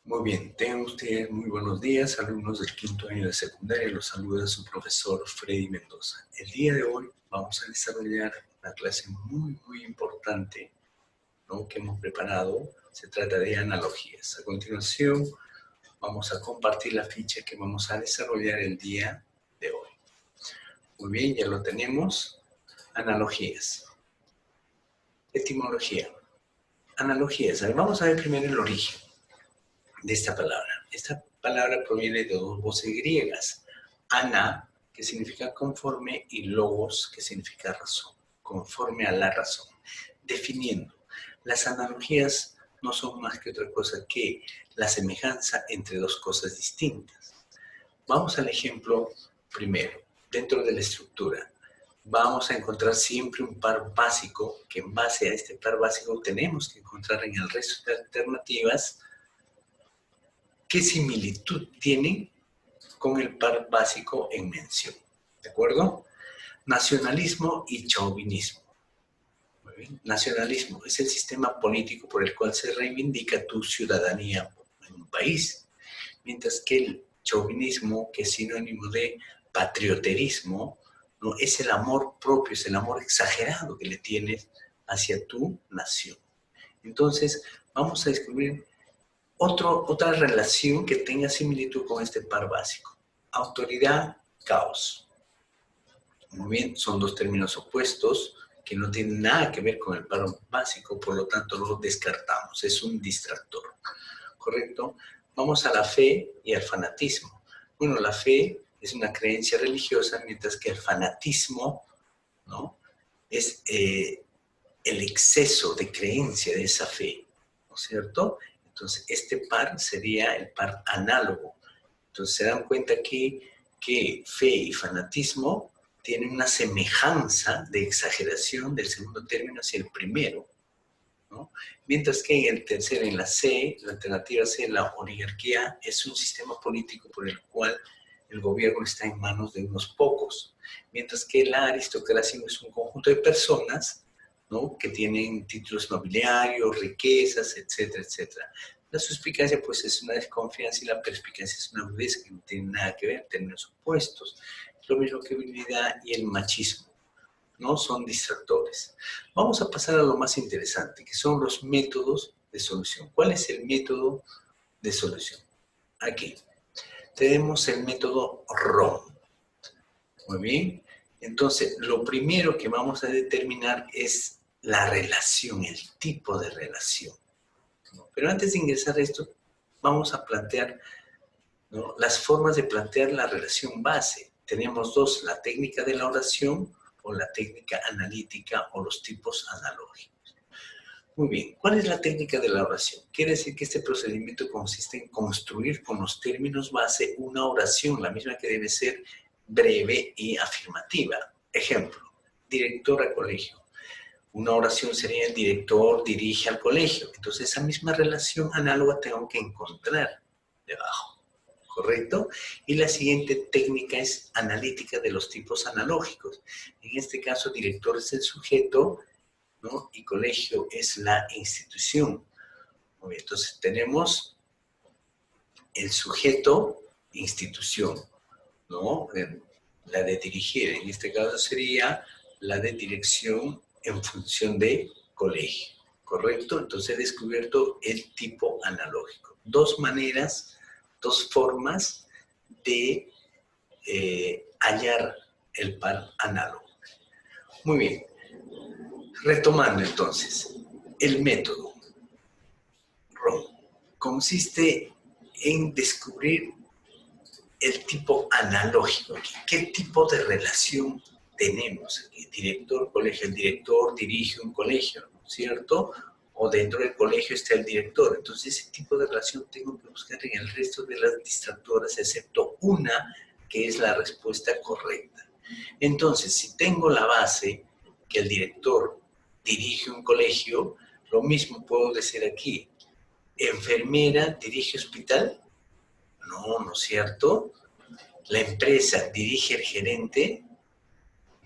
Muy bien, tengan ustedes muy buenos días, alumnos del quinto año de secundaria. Los saluda su profesor Freddy Mendoza. El día de hoy vamos a desarrollar una clase muy importante, ¿no?, que hemos preparado. Se trata de analogías. A continuación vamos a compartir la ficha que vamos a desarrollar el día de hoy. Muy bien, ya lo tenemos. Analogías. Etimología. Analogías. A ver, vamos a ver primero el origen de esta palabra. Esta palabra proviene de dos voces griegas. Ana, que significa conforme, y logos, que significa razón. Conforme a la razón. Definiendo, las analogías no son más que otra cosa que la semejanza entre dos cosas distintas. Vamos al ejemplo primero. Dentro de la estructura, vamos a encontrar siempre un par básico, que en base a este par básico tenemos que encontrar en el resto de alternativas qué similitud tienen con el par básico en mención. ¿De acuerdo? Nacionalismo y chauvinismo. Muy bien. Nacionalismo es el sistema político por el cual se reivindica tu ciudadanía en un país, mientras que el chauvinismo, que es sinónimo de patrioterismo, ¿no?, es el amor propio, es el amor exagerado que le tienes hacia tu nación. Entonces, vamos a descubrir otra relación que tenga similitud con este par básico. Autoridad, caos. Muy bien, son dos términos opuestos que no tienen nada que ver con el par básico, por lo tanto lo descartamos, es un distractor. ¿Correcto? Vamos a la fe y al fanatismo. Bueno, la fe es una creencia religiosa, mientras que el fanatismo, ¿no?, es el exceso de creencia de esa fe, ¿no es cierto? Entonces, este par sería el par análogo. Entonces, se dan cuenta que fe y fanatismo tienen una semejanza de exageración del segundo término hacia el primero, ¿no? Mientras que en el tercero, en la C, la alternativa C, la oligarquía es un sistema político por el cual el gobierno está en manos de unos pocos, mientras que la aristocracia es un conjunto de personas, ¿no?, que tienen títulos nobiliarios, riquezas, etcétera, etcétera. La suspicacia, pues, es una desconfianza, y la perspicacia es una agudeza que no tiene nada que ver, términos opuestos. Lo mismo que virilidad y el machismo, ¿no?, son distractores. Vamos a pasar a lo más interesante, que son los métodos de solución. ¿Cuál es el método de solución? Aquí tenemos el método ROM. Muy bien. Entonces, lo primero que vamos a determinar es la relación, el tipo de relación, ¿no? Pero antes de ingresar a esto, vamos a plantear, ¿no?, las formas de plantear la relación base. Tenemos dos: la técnica de la oración o la técnica analítica o los tipos analógicos. Muy bien, ¿cuál es la técnica de la oración? Quiere decir que este procedimiento consiste en construir con los términos base una oración, la misma que debe ser breve y afirmativa. Ejemplo, director al colegio. Una oración sería: el director dirige al colegio. Entonces, esa misma relación análoga tengo que encontrar debajo, ¿correcto? Y la siguiente técnica es analítica de los tipos analógicos. En este caso, director es el sujeto, ¿no?, y colegio es la institución. Muy bien, entonces tenemos el sujeto, institución, ¿no? La de dirigir, en este caso sería la de dirección en función de colegio, ¿correcto? Entonces he descubierto el tipo analógico. Dos maneras, dos formas de hallar el par análogo. Muy bien. Retomando entonces, el método ROM consiste en descubrir el tipo analógico. ¿Qué tipo de relación tenemos aquí? Director, colegio. El director dirige un colegio, ¿no es cierto? O dentro del colegio está el director. Entonces, ese tipo de relación tengo que buscar en el resto de las distractoras, excepto una, que es la respuesta correcta. Entonces, si tengo la base que el director dirige un colegio, lo mismo puedo decir aquí. ¿Enfermera dirige hospital? No, ¿no es cierto? ¿La empresa dirige el gerente?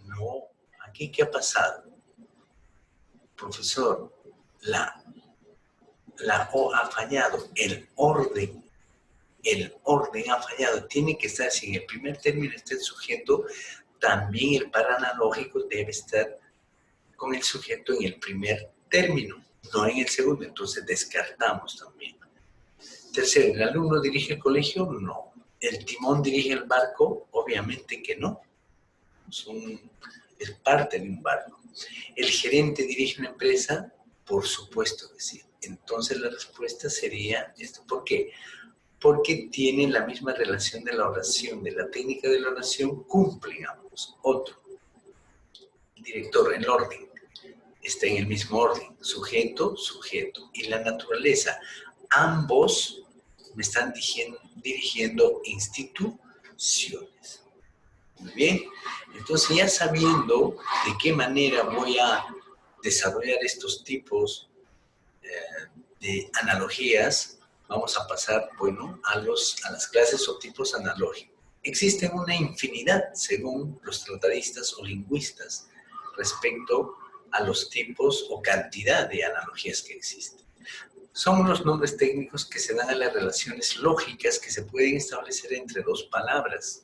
No. ¿Aquí qué ha pasado? Profesor, la la O ha fallado, el orden ha fallado. Tiene que estar, si en el primer término está el sujeto, también el par analógico debe estar con el sujeto en el primer término, no en el segundo. Entonces descartamos también. Tercero, ¿el alumno dirige el colegio? No. ¿El timón dirige el barco? Obviamente que no. Es parte de un barco. ¿El gerente dirige una empresa? Por supuesto que sí. Entonces la respuesta sería esto. ¿Por qué? Porque tienen la misma relación de la oración, de la técnica de la oración, cumplen ambos. Otro, director, el orden, está en el mismo orden, sujeto, sujeto. Y la naturaleza, ambos me están dirigiendo instituciones. Muy bien, entonces ya sabiendo de qué manera voy a desarrollar estos tipos de analogías, vamos a pasar, bueno, a las clases o tipos analógicos. Existen una infinidad, según los tratadistas o lingüistas, respecto a los tipos o cantidad de analogías que existen. Son los nombres técnicos que se dan a las relaciones lógicas que se pueden establecer entre dos palabras,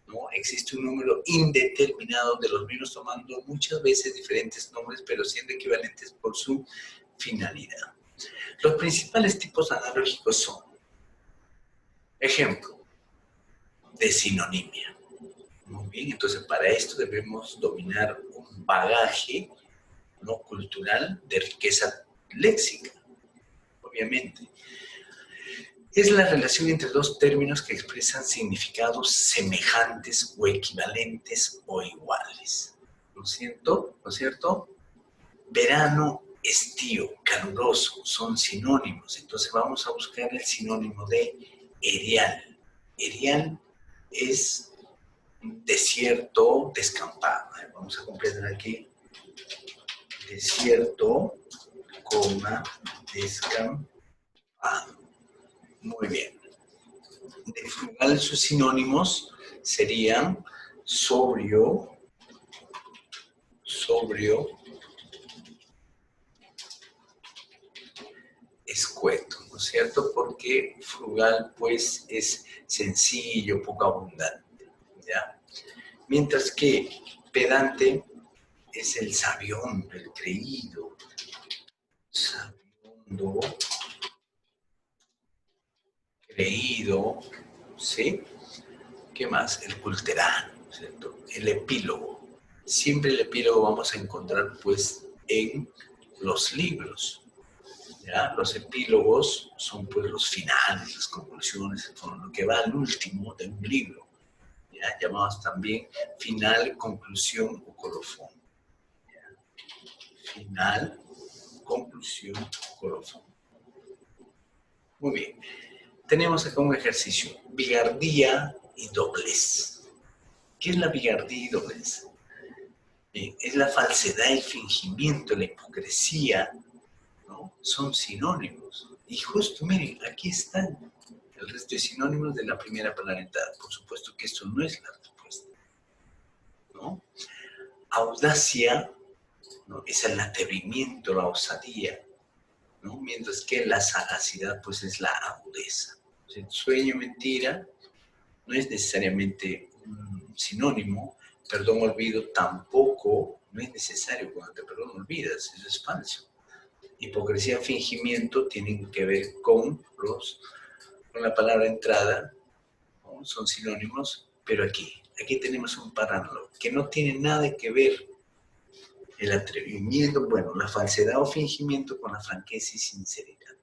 ¿no? Existe un número indeterminado de los mismos tomando muchas veces diferentes nombres, pero siendo equivalentes por su finalidad. Los principales tipos analógicos son, ejemplo, de sinonimia. Muy bien, entonces para esto debemos dominar un bagaje, ¿no?, cultural de riqueza léxica, obviamente. Es la relación entre dos términos que expresan significados semejantes o equivalentes o iguales. ¿No es cierto? ¿No es cierto? Verano, estío, caluroso, son sinónimos. Entonces vamos a buscar el sinónimo de erial. Erial es desierto, descampado. Vamos a completar aquí. Desierto, descampado. Muy bien. De frugal sus sinónimos serían sobrio, escueto, ¿no es cierto? Porque frugal, pues, es sencillo, poco abundante, ¿ya? Mientras que pedante es el sabiondo, el creído, sabiondo, creído, ¿sí? ¿Qué más? El culterano, ¿cierto? El epílogo. Siempre el epílogo vamos a encontrar, pues, en los libros, ¿ya? Los epílogos son, pues, los finales, las conclusiones, lo que va al último de un libro, ¿ya? Llamados también final, conclusión o colofón, ¿ya? Final, conclusión o colofón. Muy bien. Tenemos acá un ejercicio. Bigardía y doblez. ¿Qué es la bigardía y doblez? Bien, es la falsedad, el fingimiento, la hipocresía, ¿no? Son sinónimos. Y justo, miren, aquí están el resto de sinónimos de la primera palabra entrada. Por supuesto que esto no es la respuesta, ¿no? Audacia, ¿no?, es el atrevimiento, la osadía, ¿no? Mientras que la sagacidad, pues, es la agudeza. O sea, sueño, mentira, no es necesariamente un sinónimo. Perdón, olvido, tampoco no es necesario. Cuando te perdón, olvidas, eso es falso. Hipocresía, fingimiento tienen que ver con la palabra entrada, ¿no? Son sinónimos, pero aquí tenemos un parámetro que no tiene nada que ver el atrevimiento, bueno, la falsedad o fingimiento con la franqueza y sinceridad.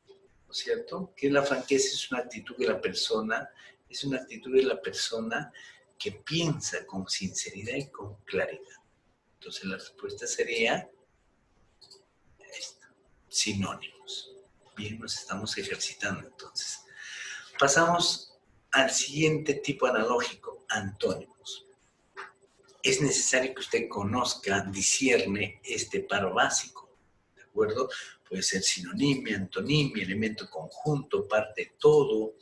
¿No es cierto? Que la franqueza es una actitud de la persona, que piensa con sinceridad y con claridad. Entonces la respuesta sería esta, sinónimos. Bien, nos estamos ejercitando entonces. Pasamos al siguiente tipo analógico, antónimos. Es necesario que usted conozca, discierne este par básico, ¿de acuerdo? Puede ser sinonimia, antonimia, elemento conjunto, parte de todo,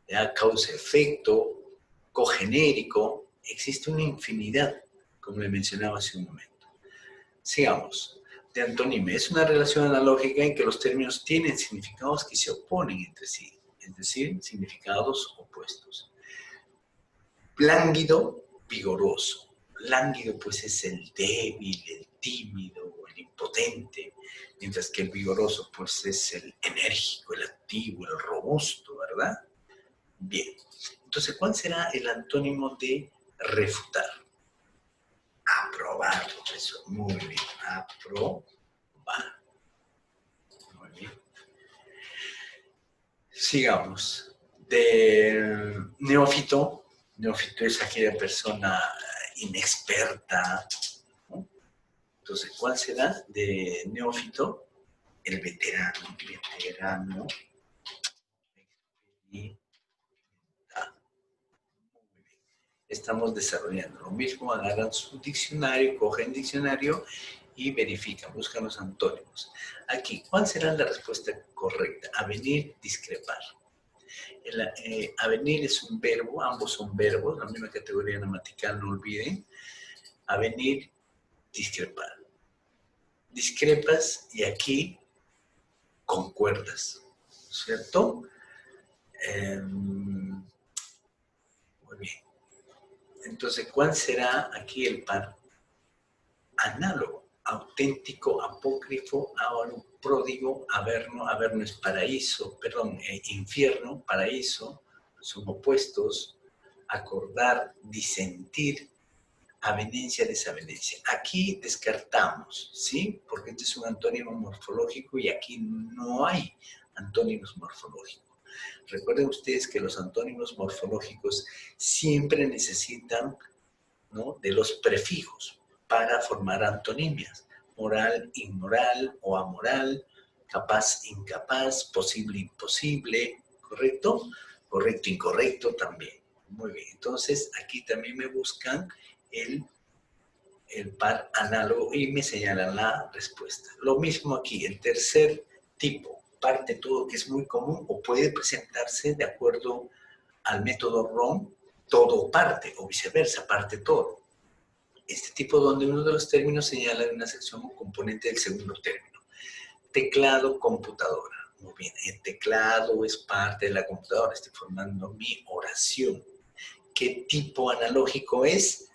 ¿ya? Causa-efecto, cogenérico. Existe una infinidad, como le mencionaba hace un momento. Sigamos. de antonimia. Es una relación analógica en que los términos tienen significados que se oponen entre sí, es decir, significados opuestos. Lánguido, vigoroso. Lánguido, pues, es el débil, el tímido, el impotente, mientras que el vigoroso, pues, es el enérgico, el activo, el robusto, ¿verdad? Bien. Entonces, ¿cuál será el antónimo de refutar? Aprobar. Eso, muy bien. Aprobar. Muy bien. Sigamos. De neófito. Neófito es aquella persona inexperta, ¿no? Entonces, ¿cuál será de neófito? El veterano. Veterano. Y estamos desarrollando lo mismo. Agarran su diccionario, cogen diccionario y verifican, buscan los antónimos. Aquí, ¿cuál será la respuesta correcta? Avenir, discrepar. Avenir es un verbo, ambos son verbos, la misma categoría gramatical, no olviden. Avenir, discrepar. Discrepas y aquí concuerdas, ¿cierto? Muy bien. Entonces, ¿cuál será aquí el par? Análogo, auténtico, apócrifo, ávago, pródigo, averno. Averno es paraíso, perdón, infierno, paraíso, son opuestos. Acordar, disentir, avenencia, desavenencia. Aquí descartamos, ¿sí? Porque este es un antónimo morfológico y aquí no hay antónimos morfológicos. Recuerden ustedes que los antónimos morfológicos siempre necesitan, ¿no?, de los prefijos para formar antonimias. Moral, inmoral o amoral, capaz, incapaz, posible, imposible, ¿correcto? Correcto, incorrecto también. Muy bien, entonces aquí también me buscan el par análogo y me señalan la respuesta. Lo mismo aquí, el tercer tipo, parte todo, que es muy común o puede presentarse de acuerdo al método ROM, todo o parte, o viceversa, parte todo. Este tipo donde uno de los términos señala una sección o componente del segundo término. Teclado, computadora. Muy bien, el teclado es parte de la computadora, estoy formando mi oración. ¿Qué tipo analógico es?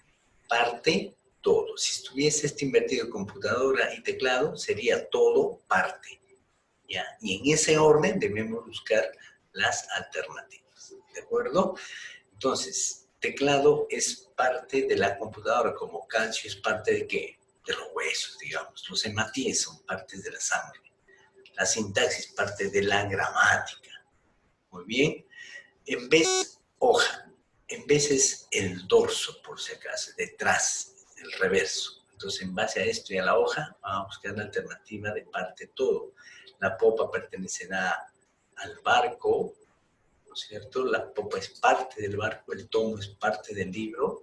Parte, todo. Si estuviese este invertido computadora y teclado, sería todo, parte. ¿Ya? Y en ese orden debemos buscar las alternativas. ¿De acuerdo? Entonces, teclado es parte de la computadora, como calcio es parte de ¿qué? De los huesos, digamos. Los hematíes son partes de la sangre. La sintaxis parte de la gramática. Muy bien. En vez, hoja. En vez es el dorso, por si acaso, detrás, el reverso. Entonces, en base a esto y a la hoja, vamos a buscar la alternativa de parte todo. La popa pertenecerá al barco, ¿no es cierto? La popa es parte del barco, el tomo es parte del libro.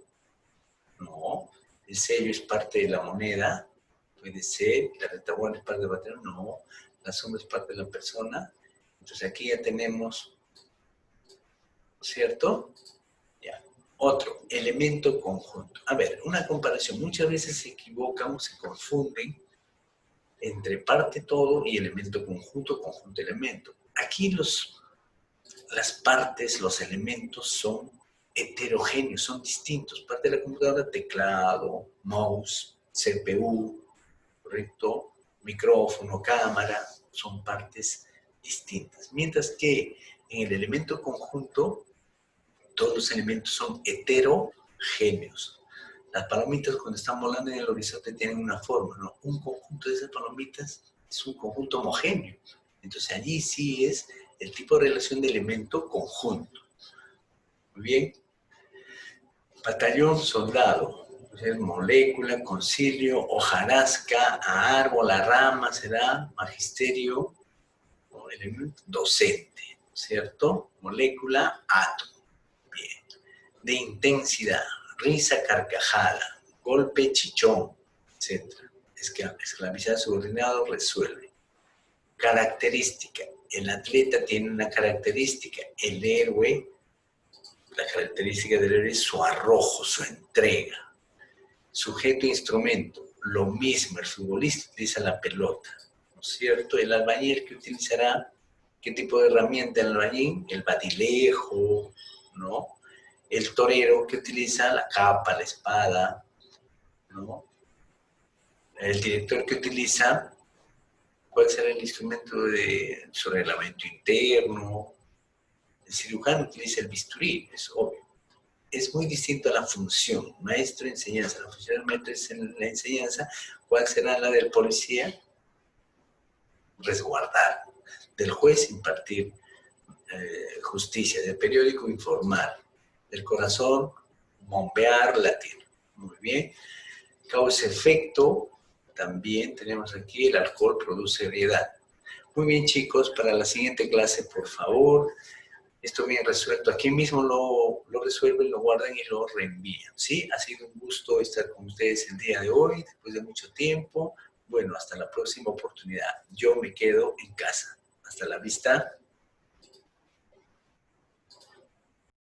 No. El sello es parte de la moneda. Puede ser. La retaguardia es parte del baterón. No. La sombra es parte de la persona. Entonces, aquí ya tenemos, ¿no es cierto? Ya. Otro, elemento conjunto. A ver, una comparación. Muchas veces se equivocan o se confunden entre parte todo y elemento conjunto, conjunto elemento. Aquí las partes, los elementos son heterogéneos, son distintos. Parte de la computadora, teclado, mouse, CPU, ¿correcto? Micrófono, cámara, son partes distintas. Mientras que en el elemento conjunto, todos los elementos son heterogéneos. Las palomitas cuando están volando en el horizonte tienen una forma, ¿no? Un conjunto de esas palomitas es un conjunto homogéneo. Entonces allí sí es el tipo de relación de elemento conjunto. Muy bien. Batallón, soldado. Entonces, molécula, concilio, hojarasca, a árbol, a rama, será magisterio, o elemento, docente, ¿cierto? Molécula, átomo. Bien. De intensidad, risa, carcajada, golpe, chichón, etc. Esclavizar, subordinado, resuelve. Característica. El atleta tiene una característica. El héroe, la característica del héroe es su arrojo, su entrega. Sujeto, instrumento. Lo mismo, el futbolista utiliza la pelota, ¿no es cierto? El albañil que utilizará, ¿qué tipo de herramienta el albañil? El batilejo, ¿no? El torero que utiliza la capa, la espada, ¿no? El director que utiliza, ¿cuál será el instrumento de su reglamento interno? El cirujano utiliza el bisturí, es obvio. Es muy distinto a la función, maestro de enseñanza. La función del maestro es en la enseñanza. ¿Cuál será la del policía? Resguardar. Del juez, impartir justicia. Del periódico, informar. Del corazón, bombear, latir. Muy bien. Causa-efecto, también tenemos aquí, el alcohol produce ebriedad. Muy bien, chicos, para la siguiente clase, por favor, esto bien resuelto. Aquí mismo lo resuelven, lo guardan y lo reenvían, ¿sí? Ha sido un gusto estar con ustedes el día de hoy, después de mucho tiempo. Bueno, hasta la próxima oportunidad. Yo me quedo en casa. Hasta la vista.